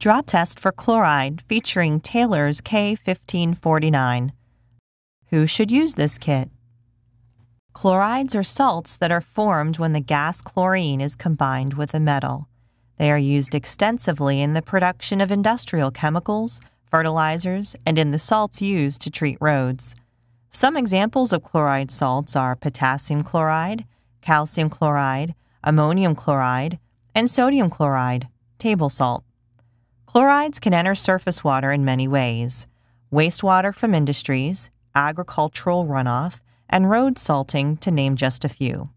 Drop test for chloride featuring Taylor's K-1549. Who should use this kit? Chlorides are salts that are formed when the gas chlorine is combined with a metal. They are used extensively in the production of industrial chemicals, fertilizers, and in the salts used to treat roads. Some examples of chloride salts are potassium chloride, calcium chloride, ammonium chloride, and sodium chloride, table salt. Chlorides can enter surface water in many ways: wastewater from industries, agricultural runoff, and road salting, to name just a few.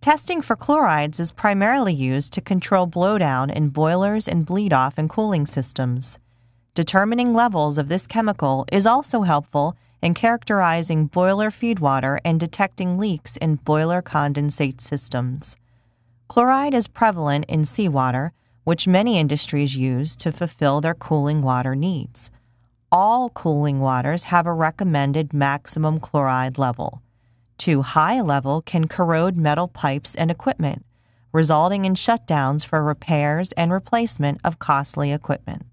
Testing for chlorides is primarily used to control blowdown in boilers and bleed-off in cooling systems. Determining levels of this chemical is also helpful in characterizing boiler feedwater and detecting leaks in boiler condensate systems. Chloride is prevalent in seawater, which many industries use to fulfill their cooling water needs. All cooling waters have a recommended maximum chloride level. Too high a level can corrode metal pipes and equipment, resulting in shutdowns for repairs and replacement of costly equipment.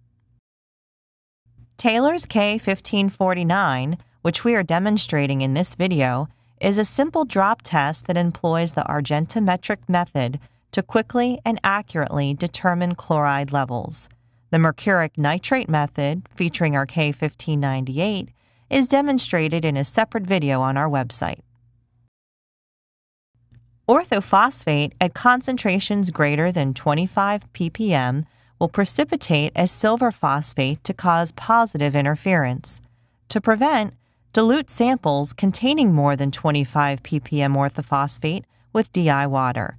Taylor's K-1549, which we are demonstrating in this video, is a simple drop test that employs the Argentometric method to quickly and accurately determine chloride levels. The mercuric nitrate method, featuring our K-1598, is demonstrated in a separate video on our website. Orthophosphate at concentrations greater than 25 ppm will precipitate as silver phosphate to cause positive interference. To prevent, dilute samples containing more than 25 ppm orthophosphate with DI water.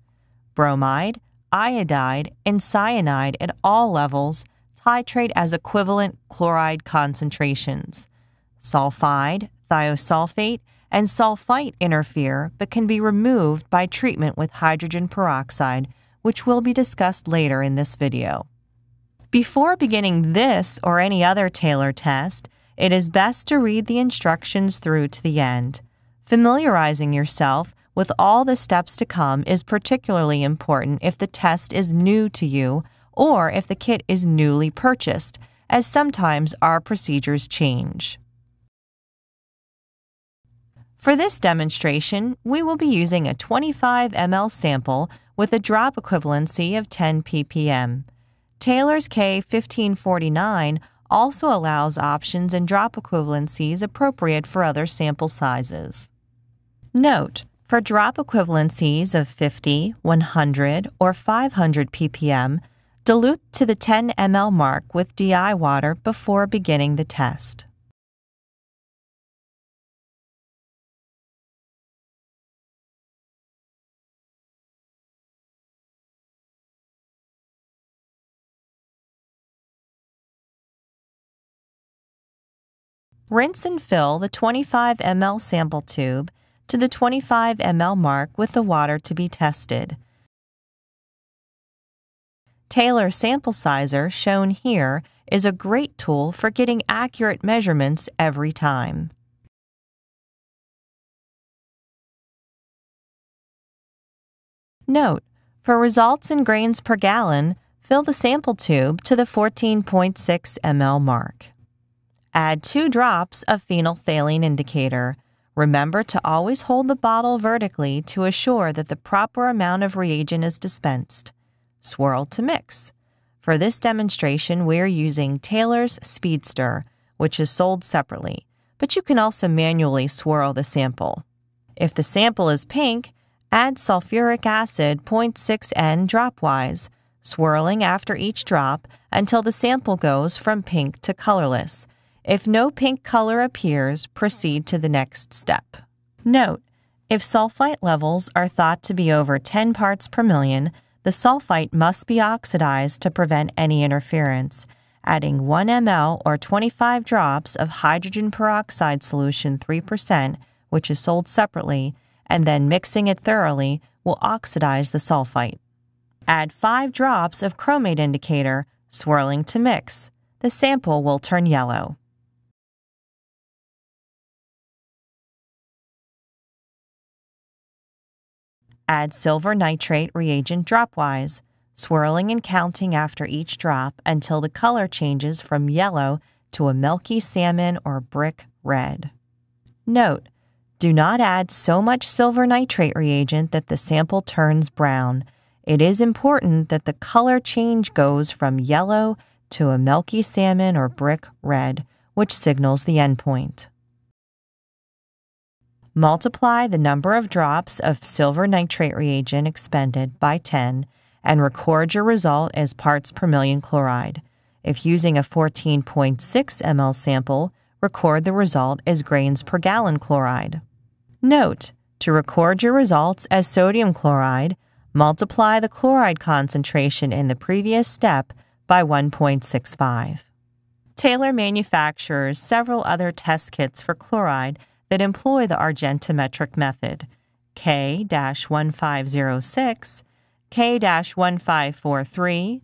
Bromide, iodide, and cyanide at all levels titrate as equivalent chloride concentrations. Sulfide, thiosulfate, and sulfite interfere but can be removed by treatment with hydrogen peroxide, which will be discussed later in this video. Before beginning this or any other Taylor test, it is best to read the instructions through to the end. Familiarizing yourself with all the steps to come is particularly important if the test is new to you or if the kit is newly purchased, as sometimes our procedures change. For this demonstration, we will be using a 25 ml sample with a drop equivalency of 10 ppm. Taylor's K-1549 also allows options and drop equivalencies appropriate for other sample sizes. Note: for drop equivalencies of 50, 100, or 500 ppm, dilute to the 10 ml mark with DI water before beginning the test. Rinse and fill the 25 ml sample tube to the 25 ml mark with the water to be tested. Taylor Sample Sizer, shown here, is a great tool for getting accurate measurements every time. Note: for results in grains per gallon, fill the sample tube to the 14.6 ml mark. Add 2 drops of phenolphthalein indicator. Remember to always hold the bottle vertically to assure that the proper amount of reagent is dispensed. Swirl to mix. For this demonstration, we are using Taylor's Speedster, which is sold separately, but you can also manually swirl the sample. If the sample is pink, add sulfuric acid 0.6 N dropwise, swirling after each drop until the sample goes from pink to colorless. If no pink color appears, proceed to the next step. Note: if sulfite levels are thought to be over 10 parts per million, the sulfite must be oxidized to prevent any interference. Adding 1 ml or 25 drops of hydrogen peroxide solution 3%, which is sold separately, and then mixing it thoroughly will oxidize the sulfite. Add 5 drops of chromate indicator, swirling to mix. The sample will turn yellow. Add silver nitrate reagent dropwise. swirling and counting after each drop until the color changes from yellow to a milky salmon or brick red. Note: do not add so much silver nitrate reagent that the sample turns brown. It is important that the color change goes from yellow to a milky salmon or brick red, which signals the endpoint. Multiply the number of drops of silver nitrate reagent expended by 10 and record your result as parts per million chloride. If using a 14.6 ml sample, record the result as grains per gallon chloride. Note: to record your results as sodium chloride, multiply the chloride concentration in the previous step by 1.65. Taylor manufactures several other test kits for chloride that employ the Argentometric method: K-1506, K-1543,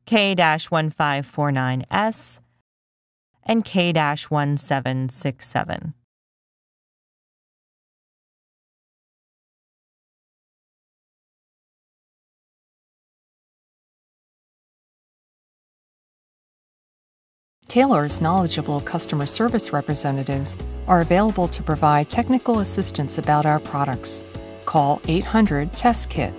K-1549S, and K-1767. Taylor's knowledgeable customer service representatives are available to provide technical assistance about our products. Call 800-TEST-KIT